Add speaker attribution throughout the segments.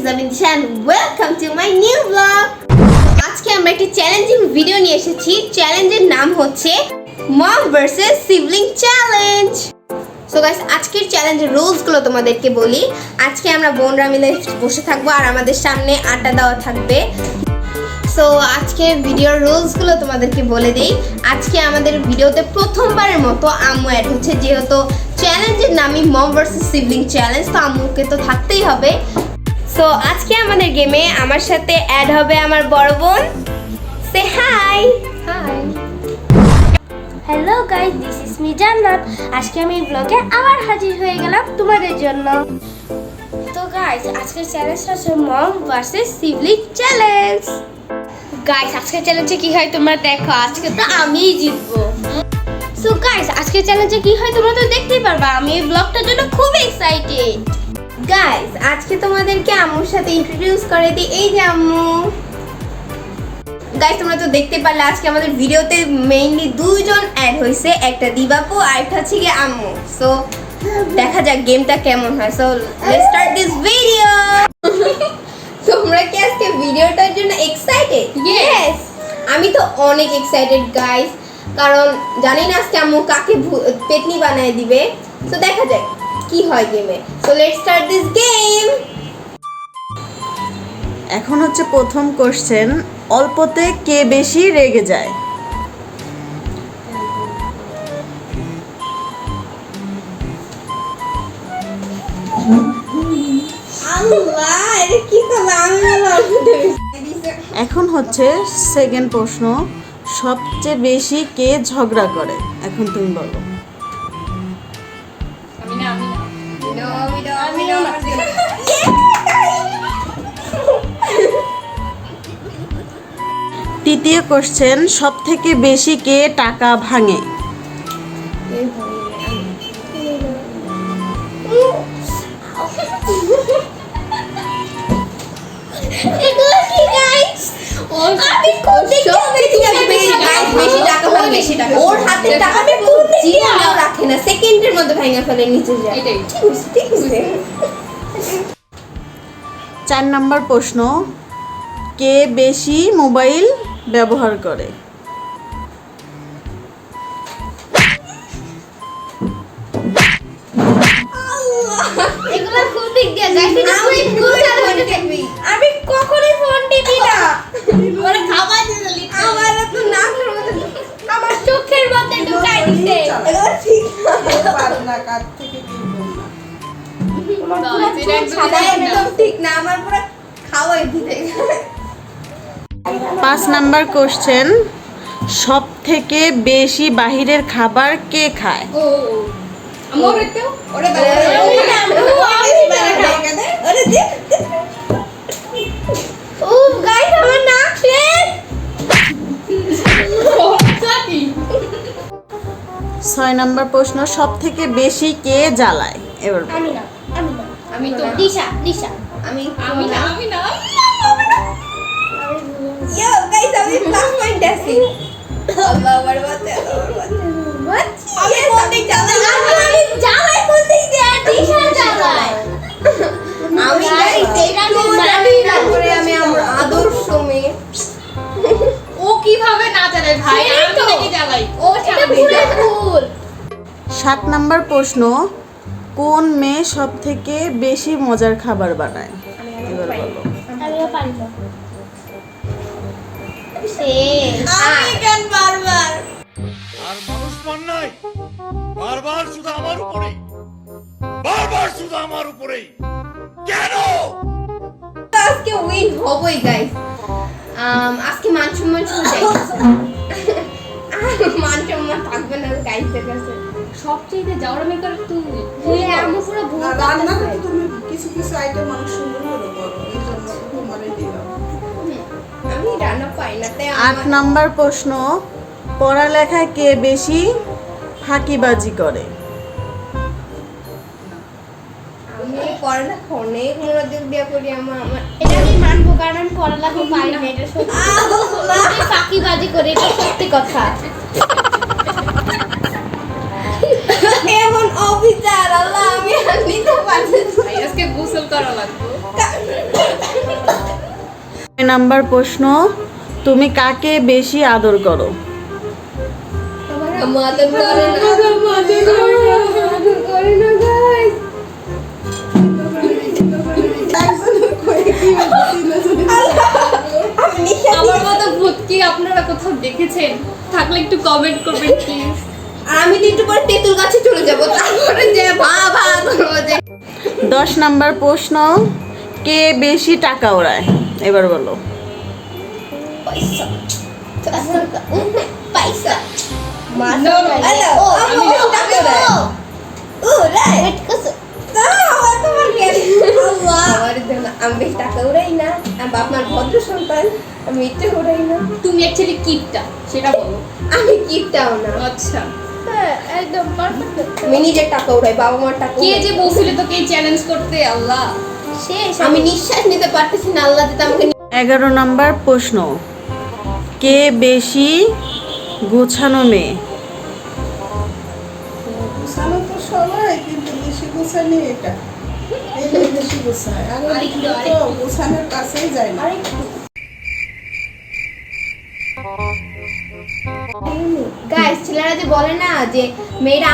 Speaker 1: Zavindish and welcome to my new vlog. আজকে আমরা একটি চ্যালেঞ্জিং ভিডিও নিয়ে এসেছি। চ্যালেঞ্জের নাম হচ্ছে mom versus sibling challenge. So guys, আজকের চ্যালেঞ্জের রুলসগুলো তোমাদেরকে বলি। আজকে আমরা বোনরা মিলে বসে থাকবো আর আমাদের সামনে আড্ডা দেওয়া থাকবে। সো আজকের ভিডিওর রুলসগুলো তোমাদেরকে বলে দিই। আজকে আমাদের ভিডিওতে প্রথমবারের মতো আম্মু অ্যাড হচ্ছে, যেহেতু চ্যালেঞ্জের নামই মম ভার্সেস সিবলিং চ্যালেঞ্জ, তো আম্মুকে তো থাকতেই হবে। সো আজকে আমাদের গেমে আমার সাথে অ্যাড হবে আমার বড় বোন। সে hi. Hi.
Speaker 2: Hello guys, this is me Jannat. আজকে আমি ব্লগে আবার হাজির হয়ে গেলাম তোমাদের জন্য। তো গাইস, আজকের চ্যালেঞ্জটা হচ্ছে mom versus sibling challenge. Guys, আজকের চ্যালেঞ্জে কি হয় তোমরা দেখো। আজকে তো আমিই জিতবো। সো গাইস, আজকের চ্যালেঞ্জে কি হয় তোমরা তো দেখতেই পারবা। আমি এই ব্লগটার জন্য খুব এক্সাইটেড।
Speaker 1: গাইস, আজকে তোমাদেরকে আম্মুর সাথে ইন্ট্রোডিউস করে দিই। এই যে আম্মু। গাইস, তোমরা তো দেখতে পারলে আজকে আমাদের ভিডিওতে মেইনলি দুইজন অ্যাড হয়েছে, একটা দিবাপু আর একটা হচ্ছে কি আম্মু। সো দেখা যাক গেমটা কেমন হয়। So let's start this video. তোমরা কি আজকে ভিডিওটার জন্য এক্সাইটেড?
Speaker 2: ইয়েস,
Speaker 1: আমি তো অনেক এক্সাইটেড গাইস, কারণ জানি না আজকে আম্মু কাকে পেতনি বানায় দিবে। সো দেখা যাক কি হয় গেমে। So let's start this game.
Speaker 3: এখন হচ্ছে প্রথম কোশ্চেন, অল্পতে কে বেশি রেগে যায়? এখন হচ্ছে সেকেন্ড প্রশ্ন, সবচেয়ে বেশি কে ঝগড়া করে? এখন তুমি বলো। তৃতীয় কোশ্চেন, সব থেকে বেশি কে টাকা ভাঙে?
Speaker 1: ওর হাতে টাকা জীবনেও রাখে না, সেকেন্ডের মধ্যে ভাঙা ফেলে নিচে যায়। ঠিক আছে।
Speaker 3: 4 নম্বর প্রশ্ন, কে বেশি মোবাইল ব্যবহার করে?
Speaker 2: এগুলা কোন দিক দিয়ে যায়?
Speaker 1: আমি কখনোই ফোন টিপি না। ওরে খাবার দিলি, আমার তো নাকের মধ্যে,
Speaker 2: আমার চোখের মধ্যে ঢুকাই দিছে।
Speaker 1: এগুলো ঠিক না।
Speaker 4: পারনা কাট থেকে কিনবো না।
Speaker 1: সাদা একদম ঠিক না, আমার পুরো খাওয়াই দিতে।
Speaker 3: 5 নাম্বার কোশ্চেন, সব থেকে বেশি বাহিরের খাবার কে খায়?
Speaker 1: ওরে ওরে দে। ও গাইস, আমার নাক শেষ।
Speaker 3: 6 নাম্বার প্রশ্ন, সব থেকে বেশি কে জ্বালায়? এবার বলো।
Speaker 2: আমি তো দিশা।
Speaker 1: আমি না। ইয়ো গাইস, আমি প্লাস পয়েন্ট আছি। আল্লাহ বরবাদ। আমি কোন দিক জ্বালাই?
Speaker 2: আমি জ্বালাই কোন দিক দিয়ে? দিশা জ্বালায়।
Speaker 1: আমি গাইস একটু জানি না করে আমি আমার আদর্শ মেয়ে।
Speaker 5: ও কিভাবে না জ্বালায় ভাই? আমি তো নাকি জ্বালাই। ও
Speaker 2: এটা পুরো ভুল।
Speaker 3: 7 নাম্বার প্রশ্ন, কোন মেয়ে সব থেকে বেশি মজার খাবার বানায়? এবার বলো।
Speaker 2: আমিও পারি না।
Speaker 1: আমি কেন বারবার
Speaker 6: আর মানুষ মান নাই, বারবার শুধু আমার উপরেই কেন?
Speaker 1: আজকে উইন হবই গাইস। আজকে মান সম্মান যাই। মান সম্মান থাকবে না গাইসের কাছে।
Speaker 5: সবচেয়ে জাউরামি করে তুই।
Speaker 2: আমি পুরো ভুল
Speaker 4: আর রান্নাতে
Speaker 2: করতেছি।
Speaker 4: তো তুমি কিছু কিছু আইটেম অনেক সুন্দর করে করো, এই জন্য তোমারে দিলাম।
Speaker 1: আমি রান্না পাই না, তাই
Speaker 3: 8 নাম্বার প্রশ্ন, পড়ালেখায় কে বেশি ফাঁকিবাজি করে?
Speaker 1: আমি পড়ালেখা অনেক মনোযোগ দিয়ে করি। আমার
Speaker 2: এটা আমি মানবো, কারণ আমি পড়ালেখা পারি না। এটা সত্যি। আমি ফাঁকিবাজি করি, এটা সত্যি কথা।
Speaker 1: এমন অবিচার, আল্লাহ আমি আর নিতে পারছি না।
Speaker 5: আজকে গোসল করা লাগবে।
Speaker 3: নাম্বার প্রশ্ন, তুমি কাকে বেশি আদর করো?
Speaker 1: আমাদের করে না guys।
Speaker 4: একজনের কয়ে কি হলো, তিনজনের
Speaker 5: আমার মতো ভূত কি আপনারা কোথাও দেখেছেন? থাকলে একটু কমেন্ট করবেন প্লিজ।
Speaker 1: আমি তো একটু পরে তেঁতুল গাছে চলে যাব, তারপরে যে ভা ভা করবো যে
Speaker 3: 10 নাম্বার প্রশ্ন, কে বেশি টাকা ওড়ায়? এবার বলো।
Speaker 1: পয়সা পয়সা
Speaker 5: No, no,
Speaker 1: হ্যালো আমি টাকা দেয় ও রাইট আমি বেশি টাকা উড়াই না, আমি আপনার ভদ্র সন্তান, আমি এটা উড়াই না,
Speaker 5: তুমি অ্যাকচুয়ালি কিপটা সেটা বলো।
Speaker 1: আমি কিপটাও না,
Speaker 5: আচ্ছা,
Speaker 2: হ্যাঁ একদম পারফেক্ট।
Speaker 1: আমি নিজের টাকা উড়াই, বাবা মার টাকা
Speaker 5: কে
Speaker 1: উড়াই।
Speaker 5: যে বলছিল তোকে চ্যালেঞ্জ করতে? আল্লাহ,
Speaker 2: শেষ।
Speaker 1: আমি নিঃশ্বাস নিতে পারতেছি না, আল্লাহ দিতে আমাকে
Speaker 3: 11 নাম্বার প্রশ্ন, কে বেশি গোছানো মেয়ে?
Speaker 4: গুছানো তো সবাই, কিন্তু বেশি গোছানি এটা, এটাই বেশি গোছায়। আর ওইগুলো তো গোছানোর কাছেই যায় না।
Speaker 1: গাইস ছেলেরা যে বলে না যে মেয়েরা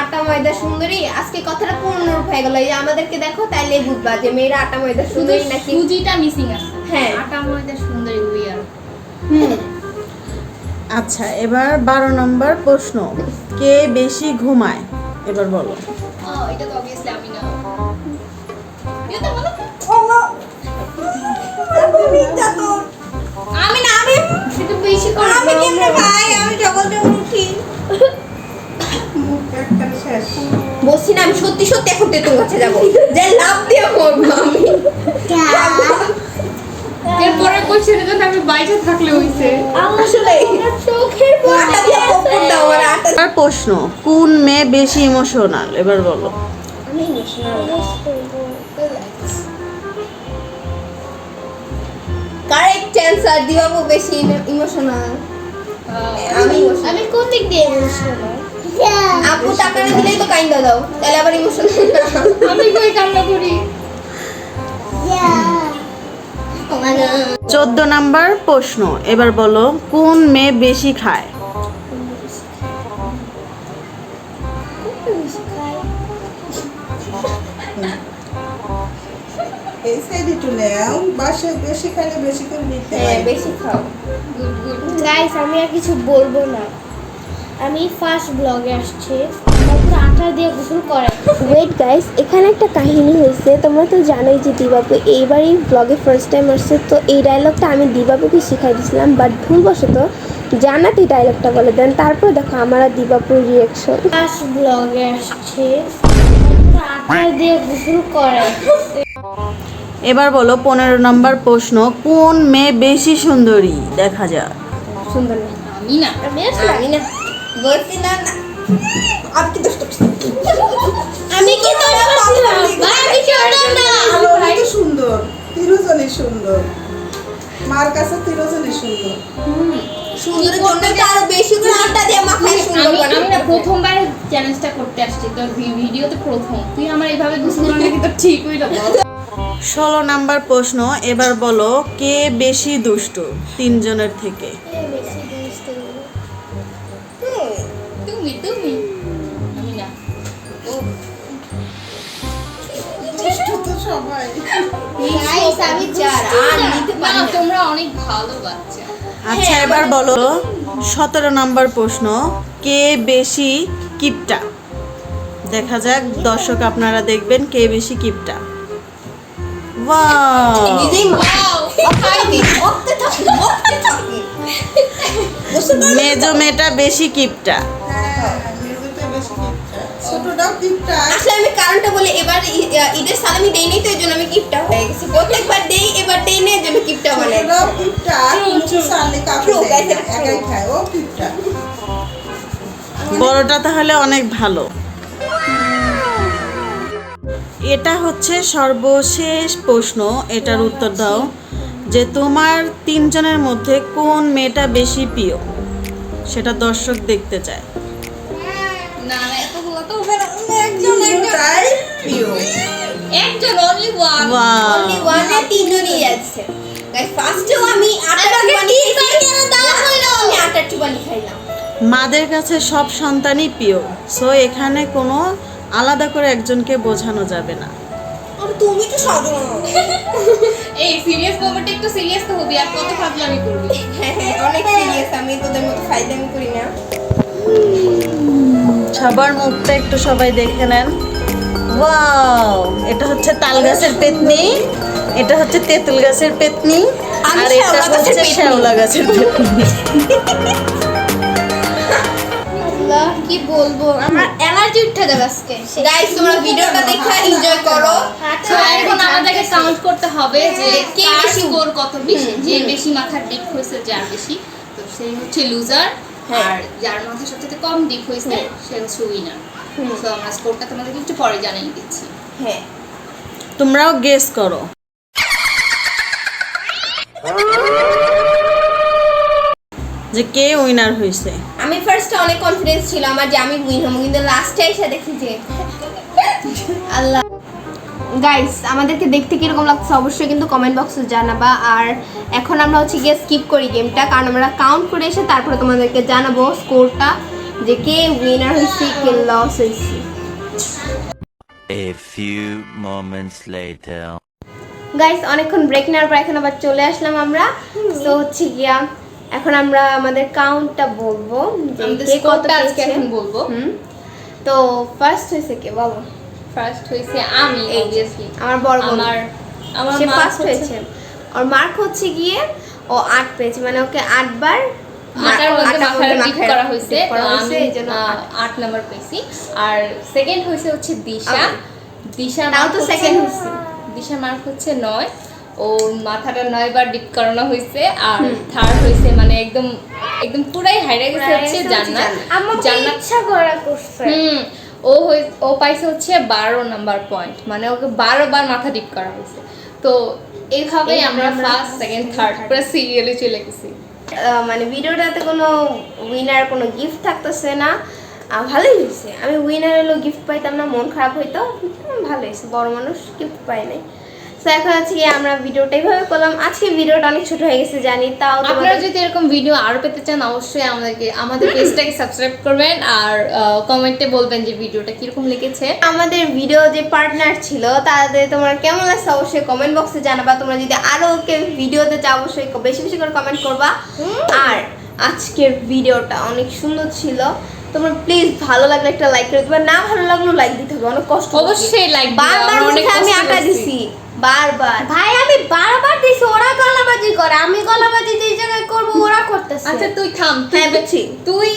Speaker 1: আটা ময়দা সুন্দরী, আজকে কথাটা পূর্ণরূপ হয়ে গেল। এই যে আমাদেরকে দেখো, তাইলে বুঝবা যে মেয়েরা আটা ময়দা
Speaker 5: শুধু
Speaker 1: সুন্দরী নাকি।
Speaker 5: সুজিটা মিসিং আছে।
Speaker 1: হ্যাঁ।
Speaker 5: আটা ময়দা সুন্দরী উই আর।
Speaker 3: আচ্ছা, এবার 12 নম্বর প্রশ্ন, কে বেশি ঘুমায়? এবার বলো।
Speaker 5: এটা তো অবভিয়াসলি আমি না। এটা বলো।
Speaker 1: আমি না, আমি
Speaker 5: একটু বেশি করে
Speaker 1: আমি কেমনে ভাই, আমি জগৎ উঠি
Speaker 4: মুখ একটা শেষ।
Speaker 1: বলছি না, আমি সত্যি সত্যি এখন তেঁতুল গাছে যাবো, যে লাভ দিয়ে মরবো আমি।
Speaker 5: এরপরে কোশ্চেনের জন্য আমি বাইরে থাকলে হইছে।
Speaker 1: আসলে চোখের আটা দিয়ে কপড় দাও, আর আটা
Speaker 3: এবার প্রশ্ন, কোন মেয়ে বেশি ইমোশনাল? এবার বলো।
Speaker 1: কারেক্ট অ্যানসার দিবাবো, বেশি ইমোশনাল। আমি emotional।
Speaker 2: আমি কোন দিক দিয়ে ইমোশনাল?
Speaker 1: আপু টাকা না দিলেই তো কাইন্ডা দাও, তাহলে আবার ইমোশনাল।
Speaker 5: আমি কই কান্না করি?
Speaker 3: 14 নাম্বার প্রশ্ন, এবার বলো, কোন মেয়ে বেশি খায়?
Speaker 4: এই সাইড একটু নেও, বাসায় বেশি খাইলে বেশি করে নিতে
Speaker 1: হ্যাঁ,
Speaker 4: হয়।
Speaker 1: বেশি খাও।
Speaker 5: Good good.
Speaker 2: গাইস আমি আর কিছু বলবো না, আমি ফার্স্ট ব্লগে আসছি, তারপর আটা দিয়ে গোসল করে। ওয়েট গাইস, এখানে একটা কাহিনী হয়েছে। তোমরা তো জানোই যে দিবাপু এইবারই ব্লগে ফার্স্ট টাইম আসছে, তো এই ডায়লগটা আমি দিবাপুকে শিখাই দিয়েছিলাম, বাট ভুলবশত জান্নাত এই ডায়লগটা বলে দেন। তারপর দেখো আমার আর দিবাপুর রিয়াকশন। ফার্স্ট ব্লগে আসছে, আটা দিয়ে গোসল করে।
Speaker 3: এবার বলো 15 নাম্বার প্রশ্ন, কোন মেয়ে বেশি সুন্দরী? দেখা যাক।
Speaker 1: সুন্দর না,
Speaker 5: আমি না।
Speaker 1: আমি না বলছি না না। আপনি কি দোষ করছেন?
Speaker 2: আমি কি তোর আমি সুন্দর না।
Speaker 4: আলো অনেক সুন্দর, তিরোজনই সুন্দর, মার কাছে তিরোজনই সুন্দর।
Speaker 1: সুন্দরের জন্য তো আরো বেশি করে আটা দিয়ে মাখায় সুন্দর
Speaker 5: আমি
Speaker 1: করে।
Speaker 5: আমি না প্রথমবার চ্যালেঞ্জটা করতে আসছি, তোর ভিডিওতে প্রথম। তুই আমার এইভাবে গোসল করলে কি তো ঠিক হইলো বল?
Speaker 3: 16 নাম্বার প্রশ্ন, এবার বলো, কে বেশি দুষ্টু 3 জনের থেকে?
Speaker 5: তুমি তুমি আমি না।
Speaker 4: দুষ্ট তো সবাই।
Speaker 1: গাইস আমি চার আর নিতে
Speaker 5: না,
Speaker 1: পারি না।
Speaker 5: তোমরা অনেক ভালো বাচ্চা।
Speaker 3: আচ্ছা, এবার বলো 17 নাম্বার প্রশ্ন, কে বেশি কিপটা? দেখা যাক, দর্শক আপনারা দেখবেন কে বেশি কিপটা। ওয়াও,
Speaker 1: নিজেই
Speaker 5: ওয়াও,
Speaker 1: খাইনি ওতে থাকি বুঝতে পারলে?
Speaker 3: মেজো মেয়েটা বেশি কিপটা।
Speaker 4: হ্যাঁ, মেজোটা বেশি কিপটা, ছোটটাও কিপটা।
Speaker 1: আসলে আমি কারণটা বলি, এবার ঈদের সালামি দেই নাই, তো এই জন্য আমি কিপটা হয়ে গেছি। প্রত্যেকবার দেই, এবার দেই না, এই জন্য কিপটা বানাই।
Speaker 4: ছোটটাও কিপটা, কোনো কিছু আনলে কাউকে
Speaker 1: True,
Speaker 4: দেয় না,
Speaker 1: guys, it's
Speaker 4: একাই
Speaker 1: true.
Speaker 4: খায়, ও কিপটা।
Speaker 3: বড়টা তাহলে অনেক ভালো। এটা হচ্ছে সর্বশেষ প্রশ্ন, এটার উত্তর দাও যে তোমার 3 জনের মধ্যে কোন মেয়েটা বেশি প্রিয়, সেটা দর্শক দেখতে চায়।
Speaker 5: না না, এতগুলো তো
Speaker 4: তিনজনটাই প্রিয়।
Speaker 5: একজন অনলি ওয়ান।
Speaker 3: Wow.
Speaker 1: অনলি ওয়ানে তিনজনই যাচ্ছে গাইস। ফার্স্টেও আমি আটার চুবানি আমি আটার চুবানি খাইলাম।
Speaker 3: মাদের কাছে সব সন্তানই প্রিয়, সো এখানে কোনো আলাদা করে একজনকে বোঝানো যাবে না।
Speaker 1: আর তুমি তো সাধারণ।
Speaker 5: এই সিরিয়াস মোমেন্টে একটু সিরিয়াস তো হবি, আর কত ফাজলামি করবি।
Speaker 1: হ্যাঁ হ্যাঁ অনেক সিরিয়াস, আমি তোদের মতো ফাইদামি করি না।
Speaker 3: সবার মুখটা একটু সবাই দেখে নেন। ওয়াও, এটা হচ্ছে তাল গাছের পেতনি, এটা হচ্ছে তেঁতুল গাছের পেতনি,
Speaker 1: আমি
Speaker 3: আর এটা
Speaker 1: শ্যাওলা গাছের
Speaker 3: হচ্ছে
Speaker 1: পেতনি।
Speaker 3: শ্যাওলা গাছের পেতনি।
Speaker 2: আল্লাহ কি বলবো, আমার অ্যালার্জি উঠে যাবে আজকে।
Speaker 1: গাইস তোমরা ভিডিওটা দেখে এনজয় করো।
Speaker 5: তো এখন আমাদেরকে কাউন্ট করতে হবে যে
Speaker 1: কে
Speaker 5: কার
Speaker 1: বেশি
Speaker 5: স্কোর কত বেশি, যে বেশি মাথার ডিপ হয়েছে যার বেশি, তো সেই হচ্ছে লুজার।
Speaker 1: হ্যাঁ।
Speaker 5: আর যার মাথা সবচেয়ে কম ডিপ হয়েছে সে হচ্ছে উইনার। তো আমরা স্কোরটা তোমাদেরকে একটু পরে জানিয়ে দিচ্ছি।
Speaker 1: হ্যাঁ
Speaker 3: তোমরাও গেস করো। যে কে উইনার হয়েছে।
Speaker 1: আমি ফার্স্টে অনেক কনফিডেন্স ছিল আমার যে আমি উইন হবো, কিন্তু লাস্টে এসে দেখি যে আল্লাহ। গাইস আমাদেরকে দেখতে কিরকম লাগছে অবশ্যই কিন্তু কমেন্ট বক্সে জানাবা। আর এখন আমরা হচ্ছে গিয়ে স্কিপ করি গেমটা, কারণ আমরা কাউন্ট করে এসে তারপরে তোমাদেরকে জানাবো স্কোরটা, যে কে উইনার হয়েছে কে লস হয়েছে।
Speaker 7: A few moments later.
Speaker 1: Guys অনেকক্ষণ ব্রেক নেওয়ার পর এখন আবার চলে আসলাম আমরা। তো হচ্ছে গিয়া এখন আমরা আমাদের কাউন্টটা বলবো যে
Speaker 5: আমাদের
Speaker 1: কে কত
Speaker 5: স্কোরটা আজকে
Speaker 1: পেয়েছে।
Speaker 5: এখন বলবো।
Speaker 1: তো ফার্স্ট হয়েছে কে বলো?
Speaker 5: ফার্স্ট হয়েছে আমি,
Speaker 1: এই যে,
Speaker 5: অবভিয়াসলি।
Speaker 1: আমার বড় বোন।
Speaker 5: আমার
Speaker 1: সে
Speaker 5: mark
Speaker 1: ফার্স্ট হয়েছে। ওর মার্ক হচ্ছে গিয়ে ও 8 পেয়েছে, মানে ওকে 8 বার
Speaker 5: আটার মধ্যে মাথায় ডিপ করা হয়েছে,
Speaker 1: dip করা
Speaker 5: তো
Speaker 1: হয়েছে,
Speaker 5: আমি
Speaker 1: এই জন্য
Speaker 5: 8 নাম্বার পেয়েছি। আর সেকেন্ড হয়েছে হচ্ছে দিশা।
Speaker 1: আমি।
Speaker 5: দিশার
Speaker 1: তাও
Speaker 5: mark
Speaker 1: তো
Speaker 5: হচ্ছে-
Speaker 1: second হয়েছে।
Speaker 5: দিশার মার্ক হচ্ছে 9। ওর মাথাটা 9 বার ডিপ করানো হয়েছে। আর থার্ড হয়েছে মানে একদম একদম পুরাই হাইরে গেছে হচ্ছে জান্নাত।
Speaker 2: আমার
Speaker 5: জান্নাত
Speaker 2: ইচ্ছা করা করছে।
Speaker 5: ও পাইছে হচ্ছে 12 নাম্বার পয়েন্ট, মানে ওকে 12 বার মাথা ডিপ করা হয়েছে। তো এইভাবেই আমরা ফার্স্ট সেকেন্ড থার্ড পুরো সিরিয়ালে চলে গেছি।
Speaker 1: মানে ভিডিওটাতে কোনো উইনার কোনো গিফট থাকতেছে না। ভালোই হয়েছে, আমি উইনার হলো গিফট পাইতাম না, মন খারাপ হইতো। ভালো হয়েছে, বড় মানুষ গিফট পাই নাই। তো এখন হচ্ছে কি আমরা ভিডিওটা এইভাবে করলাম। আজকে ভিডিওটা অনেক ছোট হয়ে গেছে জানি, তাও
Speaker 5: আপনারা
Speaker 1: তোমাদের
Speaker 5: যদি এরকম ভিডিও আরো পেতে চান অবশ্যই আমাদের পেজটাকে সাবস্ক্রাইব করবেন আর কমেন্টে বলবেন যে ভিডিওটা কিরকম লেগেছে।
Speaker 1: আমাদের ভিডিও যে পার্টনার ছিল তাদের তোমার কেমন লাগছে অবশ্যই কমেন্ট বক্সে জানাবা। তোমরা যদি আরো ওকে ভিডিওতে চাও অবশ্যই বেশি বেশি করে কমেন্ট করবা। আর আজকের ভিডিওটা অনেক সুন্দর ছিল, তোমরা প্লিজ ভালো লাগলে একটা লাইক করে দিবা, না ভালো লাগলেও লাইক দিতে হবে, অনেক কষ্ট হবে।
Speaker 5: অবশ্যই like দিবা,
Speaker 1: বারবার
Speaker 5: আমরা অনেক
Speaker 1: মুখে আমি
Speaker 5: কষ্ট
Speaker 1: আটা
Speaker 5: করছি।
Speaker 1: দিছি বারবার।
Speaker 2: ভাই আমি বারবার দিছি, ওরা গলাবাজি করে, আমি গলাবাজি যে জায়গায় করব ওরা করতেছে।
Speaker 5: আচ্ছা তুই থাম,
Speaker 1: হ্যাঁ বুঝছি।
Speaker 5: তুই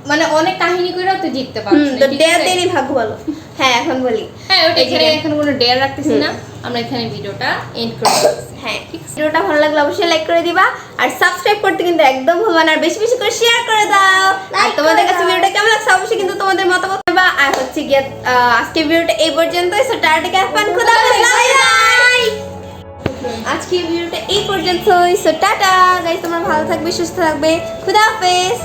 Speaker 5: মানে অনেক কাহিনী কইরা তুই জিততে পারছিস না,
Speaker 1: তো
Speaker 5: ঠিক
Speaker 1: দেয়া
Speaker 5: আছে?
Speaker 1: দেরি ভাগ্য ভালো। হ্যাঁ এখন বলি।
Speaker 5: হ্যাঁ ওটা এখানে এখন কোনো ডেয়ার রাখতেছি না, আমরা এখানে ভিডিওটা এন্ড করে দিচ্ছি।
Speaker 1: হ্যাঁ ভিডিওটা ভালো লাগলে অবশ্যই লাইক করে দিবা, আর সাবস্ক্রাইব করতে কিন্তু একদম ভুলবা না, আর বেশি বেশি করে শেয়ার করে দাও। আর তোমাদের কাছে ভিডিওটা কেমন লাগছে অবশ্যই কিন্তু তোমাদের মতামত দেবা। আর হচ্ছে গিয়ে আজকে ভিডিওটা এই পর্যন্তই। সো টাটা ক্যাফান খুদা হাফেজ, বাই বাই। আজকে ভিডিওটা এই পর্যন্তই। সো টাটা গাইস, তোমরা ভালো থাকবে, সুস্থ থাকবে, খুদা হাফেজ।